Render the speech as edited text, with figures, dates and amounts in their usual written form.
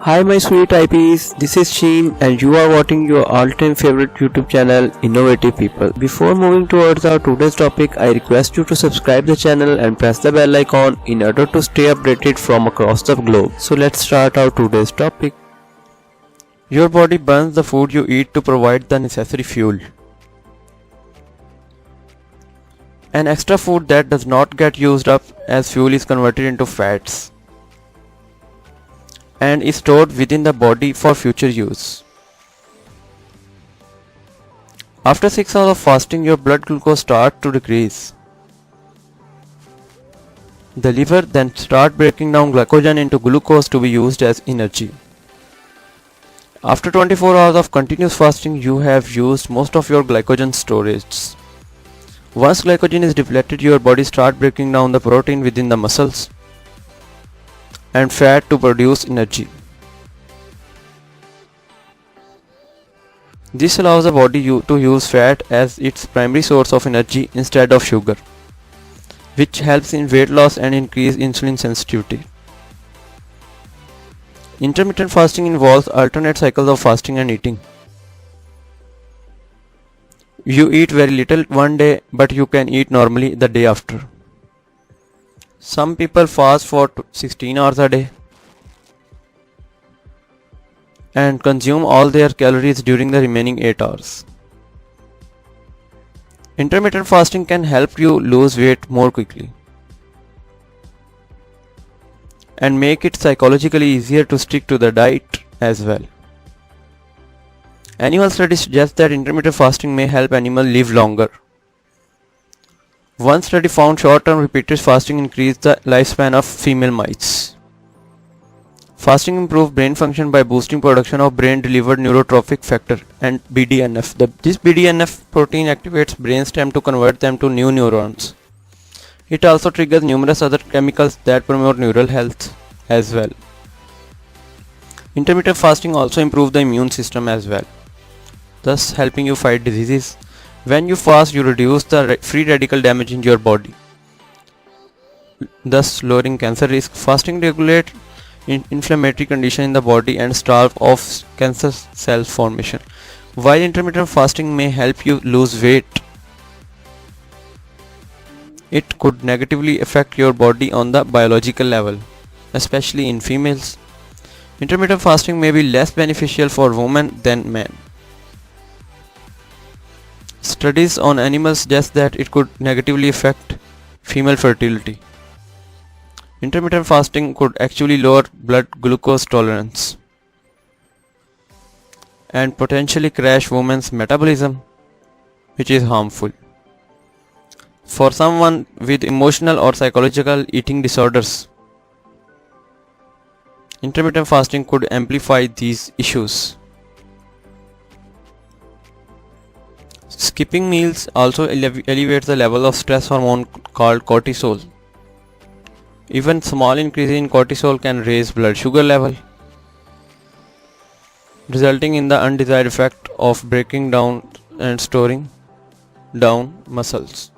Hi my sweet IPs, this is Sheen and you are watching your all-time favorite YouTube channel Innovative People. Before moving towards our today's topic, I request you to subscribe the channel and press the bell icon in order to stay updated from across the globe. So let's start our today's topic. Your body burns the food you eat to provide the necessary fuel. An extra food that does not get used up as fuel is converted into fats and is stored within the body for future use. After 6 hours of fasting, your blood glucose starts to decrease. The liver then starts breaking down glycogen into glucose to be used as energy. After 24 hours of continuous fasting, you have used most of your glycogen storage. Once glycogen is depleted, your body starts breaking down the protein within the muscles and fat to produce energy. This allows the body to use fat as its primary source of energy instead of sugar, which helps in weight loss and increase insulin sensitivity. Intermittent fasting involves alternate cycles of fasting and eating. You eat very little one day, but you can eat normally the day after. Some people fast for 16 hours a day and consume all their calories during the remaining 8 hours. Intermittent fasting can help you lose weight more quickly and make it psychologically easier to stick to the diet as well. Animal studies suggest that intermittent fasting may help animals live longer. One study found short-term repeated fasting increased the lifespan of female mice. Fasting improved brain function by boosting production of brain-delivered neurotrophic factor and BDNF. This BDNF protein activates brainstem to convert them to new neurons. It also triggers numerous other chemicals that promote neural health as well. Intermittent fasting also improves the immune system as well, thus helping you fight diseases. When you fast, you reduce the free radical damage in your body, thus lowering cancer risk. Fasting regulates inflammatory condition in the body and starve off cancer cell formation. While intermittent fasting may help you lose weight, it could negatively affect your body on the biological level, especially in females. Intermittent fasting may be less beneficial for women than men. Studies on animals suggest that it could negatively affect female fertility. Intermittent fasting could actually lower blood glucose tolerance and potentially crash women's metabolism, which is harmful. For someone with emotional or psychological eating disorders, intermittent fasting could amplify these issues. Skipping meals also elevates the level of stress hormone called cortisol. Even small increases in cortisol can raise blood sugar level, resulting in the undesired effect of breaking down and storing down muscles.